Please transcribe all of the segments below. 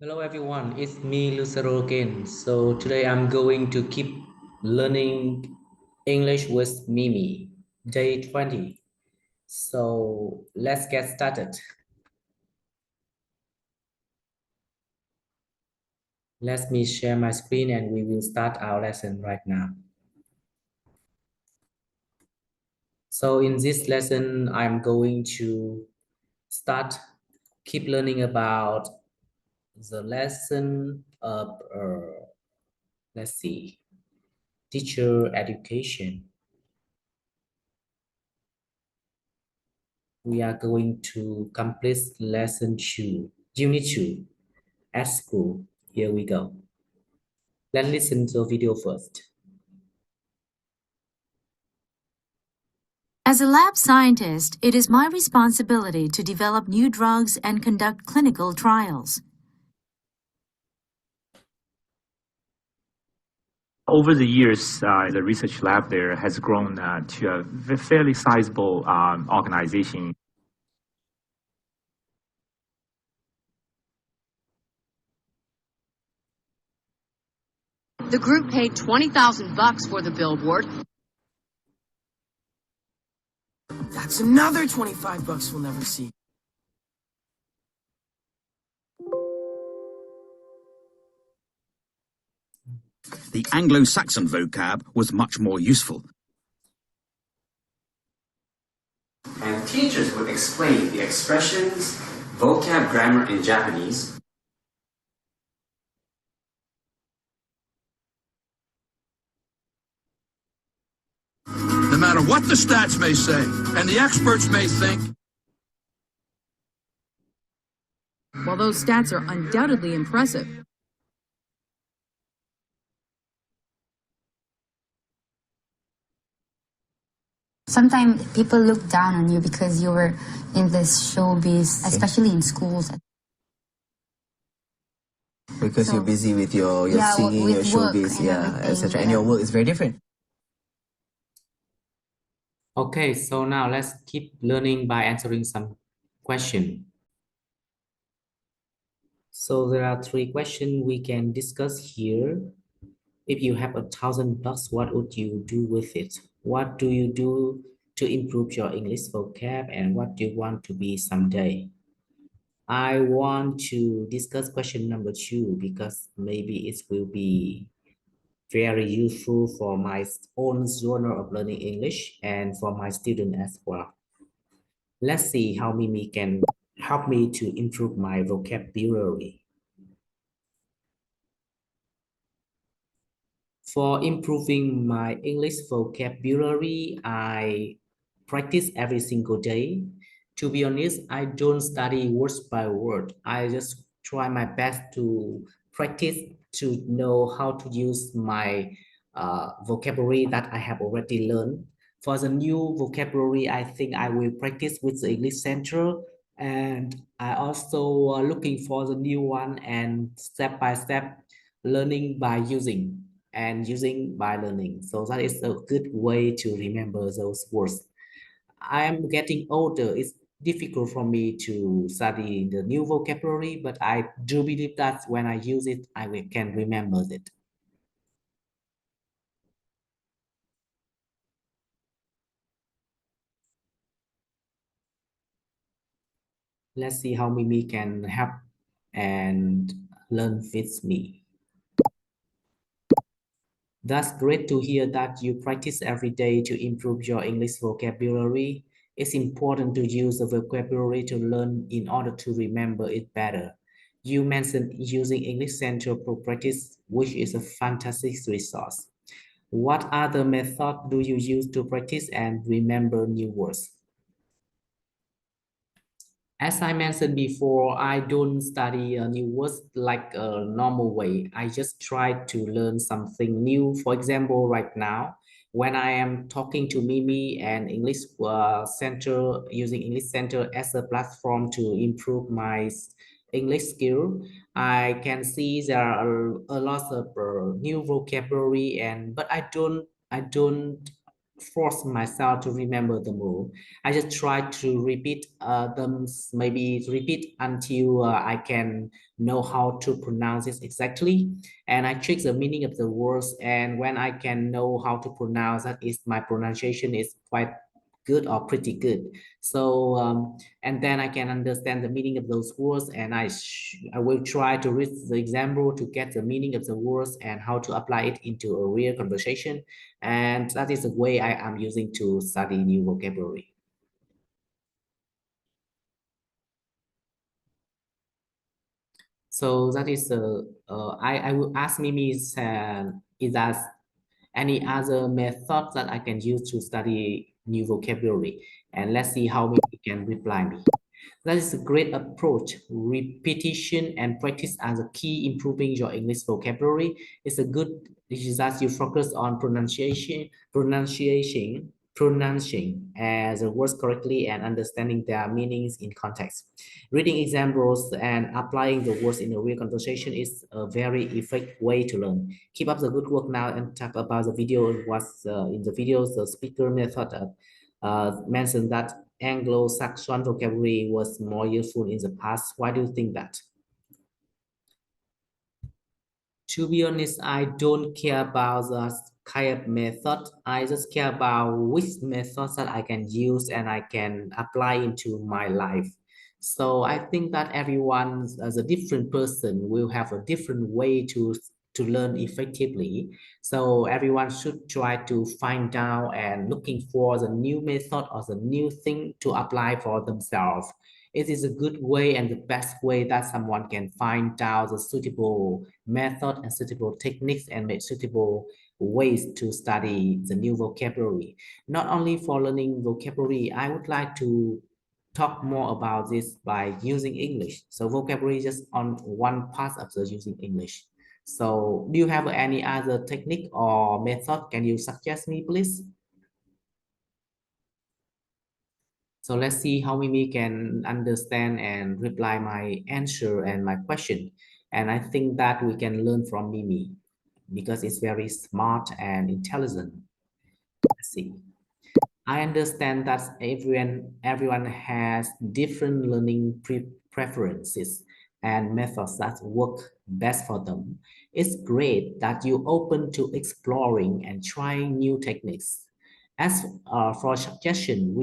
Hello everyone, it's me Lucero again. So today I'm going to keep learning English with Mimi, day 20. So let's get started. Let me share my screen and we will start our lesson right now. So in this lesson, I'm going to keep learning about the lesson of, let's see, teacher education. We are going to complete lesson 2, unit 2 at school. Here we go. Let's listen to the video first. As a lab scientist, it is my responsibility to develop new drugs and conduct clinical trials. Over the years, the research lab there has grown to a fairly sizable organization. The group paid $20,000 for the billboard. That's another $25 we'll never see. The Anglo-Saxon vocab was much more useful. And teachers would explain the expressions, vocab, grammar in Japanese. No matter what the stats may say, and the experts may think. While those stats are undoubtedly impressive, sometimes people look down on you because you were in this showbiz, especially in schools. Because you're busy with your singing, your showbiz, etc. And your work is very different. Okay, so now let's keep learning by answering some questions. So there are 3 questions we can discuss here. If you have $1,000, what would you do with it? What do you do to improve your English vocab and what do you want to be someday? I want to discuss question number 2 because maybe it will be very useful for my own genre of learning English and for my student as well. Let's see how Mimi can help me to improve my vocabulary. For improving my English vocabulary, I practice every single day. To be honest, I don't study word by word. I just try my best to practice to know how to use my vocabulary that I have already learned. For the new vocabulary, I think I will practice with the English Center, and I also looking for the new one and step by step learning by using by learning. So that is a good way to remember those words. I am getting older. It's difficult for me to study the new vocabulary, but I do believe that when I use it, can remember it. Let's see how Mimi can help and learn with me. That's great to hear that you practice every day to improve your English vocabulary. It's important to use the vocabulary to learn in order to remember it better. You mentioned using English Center for practice, which is a fantastic resource. What other method do you use to practice and remember new words? As I mentioned before, I don't study new words like a normal way. I just try to learn something new. For example, right now, when I am talking to Mimi and English Center, using English Center as a platform to improve my English skill, I can see there are a lot of new vocabulary but I don't force myself to remember the rule. I just try to repeat them, maybe repeat until I can know how to pronounce it exactly. And I check the meaning of the words. And when I can know how to pronounce that, is my pronunciation is quite good or pretty good. So and then I can understand the meaning of those words, and I will try to read the example to get the meaning of the words and how to apply it into a real conversation. And that is the way I am using to study new vocabulary. So that is I will ask Mimi, is that any other method that I can use to study new vocabulary? And let's see how Mimi can reply me. That is a great approach. Repetition and practice are the key improving your English vocabulary. It's a good that you focus on pronouncing as the words correctly and understanding their meanings in context. Reading examples and applying the words in a real conversation is a very effective way to learn. Keep up the good work now and talk about the video. Was in the videos the speaker method mentioned that Anglo-Saxon vocabulary was more useful in the past. Why do you think that? To be honest, I don't care about the kind of method. I just care about which methods that I can use and I can apply into my life. So I think that everyone, as a different person, will have a different way to learn effectively. So everyone should try to find out and looking for the new method or the new thing to apply for themselves. It is a good way and the best way that someone can find out the suitable method and suitable techniques and make suitable ways to study the new vocabulary. Not only for learning vocabulary, I would like to talk more about this by using English. So vocabulary is just on one part of the using English. So do you have any other technique or method? Can you suggest me, please? So let's see how Mimi can understand and reply my answer and my question. And I think that we can learn from Mimi because it's very smart and intelligent. Let's see. I understand that everyone has different learning preferences and methods that work best for them. It's great that you're open to exploring and trying new techniques. As for suggestion,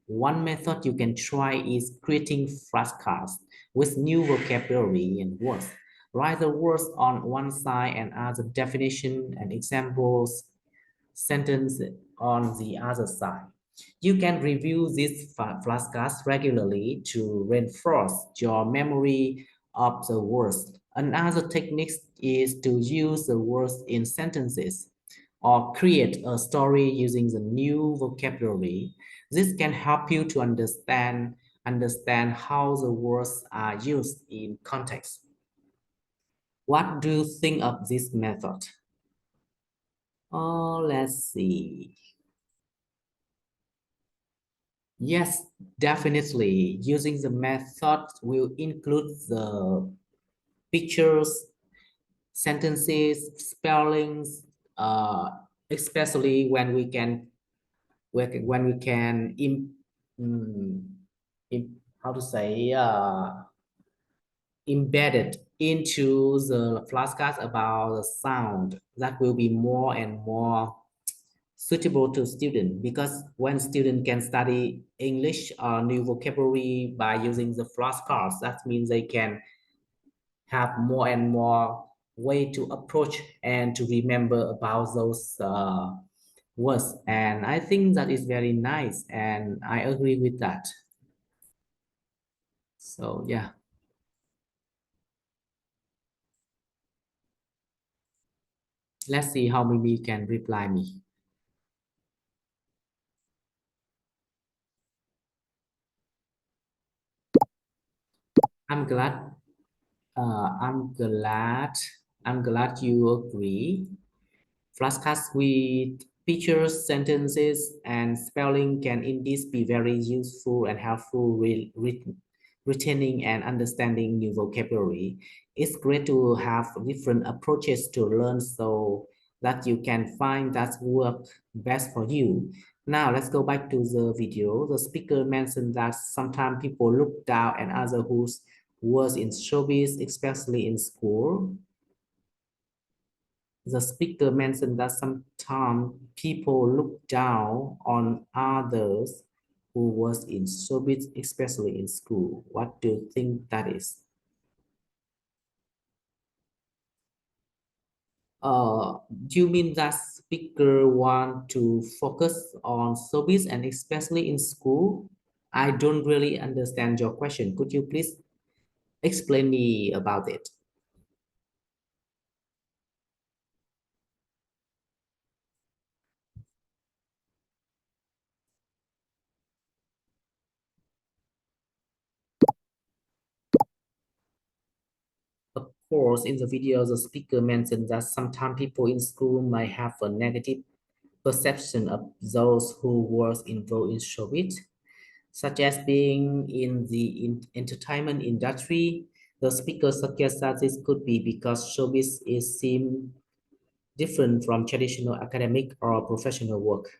one method you can try is creating flashcards with new vocabulary and words. Write the words on one side and add the definition and examples sentence on the other side. You can review these flashcards regularly to reinforce your memory of the words. Another technique is to use the words in sentences or create a story using the new vocabulary. This can help you to understand how the words are used in context. What do you think of this method? Oh, let's see. Yes, definitely. Using the method will include the pictures, sentences, spellings, especially when we can how to say embedded into the flashcards about the sound. That will be more and more suitable to students, because when students can study English or new vocabulary by using the flashcards, that means they can have more and more way to approach and to remember about those words. And I think that is very nice, and I agree with that. So yeah. Let's see how Mimi can reply me. I'm glad. I'm glad you agree. Flashcards with pictures, sentences, and spelling can indeed be very useful and helpful retaining and understanding new vocabulary. It's great to have different approaches to learn, so that you can find that work best for you. Now let's go back to the video. The speaker mentioned that sometimes people look down at others who was in showbiz, especially in school. The speaker mentioned that sometimes people look down on others who was in showbiz, especially in school. What do you think that is? Do you mean that speaker want to focus on showbiz and especially in school? I don't really understand your question. Could you please explain me about it? Of course, in the video, the speaker mentioned that sometimes people in school might have a negative perception of those who was involved in showbiz, such as being in the entertainment industry. The speaker suggests that this could be because showbiz is seen different from traditional academic or professional work.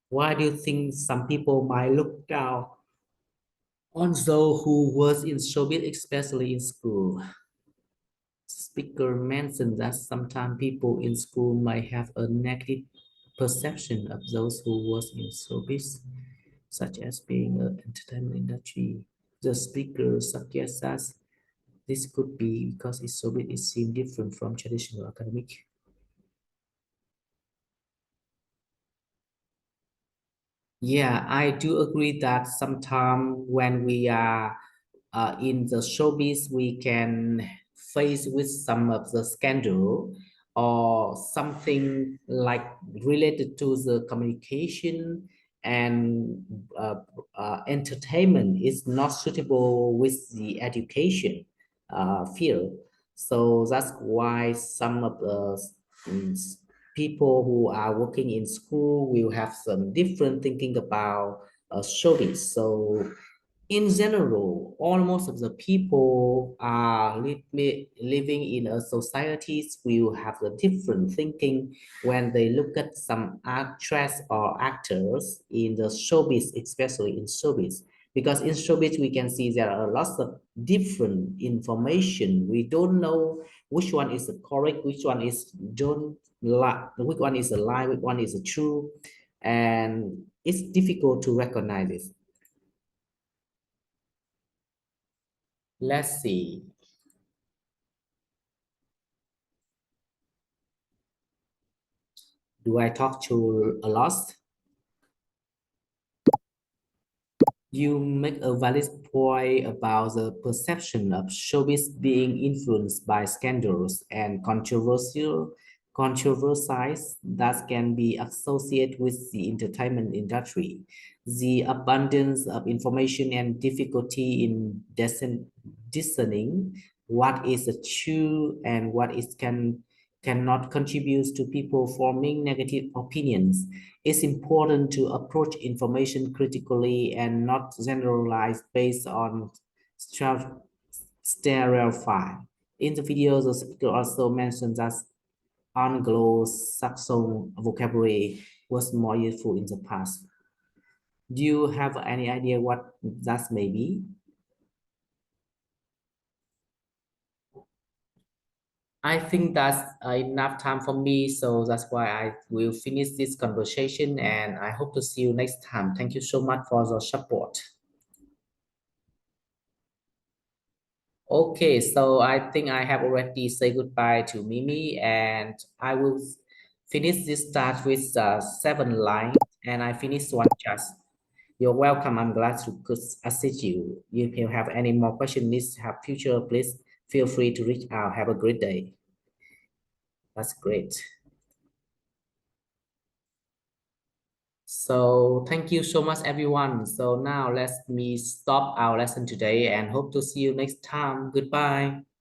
Why do you think some people might look down on those who was in showbiz, especially in school? Speaker mentioned that sometimes people in school might have a negative perception of those who was in showbiz, such as being an entertainment industry. The speaker suggests that this could be because showbiz is seen different from traditional academic. Yeah, I do agree that sometimes when we are in the showbiz, we can face with some of the scandal or something like related to the communication and entertainment is not suitable with the education field. So that's why some of the mm, people who are working in school will have some different thinking about showbiz. So in general, almost of the people are living in a societies will have a different thinking when they look at some actress or actors in the showbiz, especially in showbiz. Because in showbiz, we can see there are lots of different information. We don't know which one is correct, which one is don't lie, which one is a lie, which one is a true, and it's difficult to recognize it. Let's see. Do I talk to a lot? You make a valid point about the perception of showbiz being influenced by scandals and controversies that can be associated with the entertainment industry. The abundance of information and difficulty in discerning what is true and what is cannot contribute to people forming negative opinions. It's important to approach information critically and not generalize based on stereotype. In the video, the speaker also mentioned that Anglo-Saxon vocabulary was more useful in the past. Do you have any idea what that may be? I think that's enough time for me, so that's why I will finish this conversation and I hope to see you next time. Thank you so much for the support. Okay, so I think I have already said goodbye to Mimi and I will finish this start with 7 lines and I finished one just. You're welcome. I'm glad to could assist you. If you have any more questions, needs have future, please feel free to reach out. Have a great day. That's great. So thank you so much, everyone. So now let me stop our lesson today and hope to see you next time. Goodbye.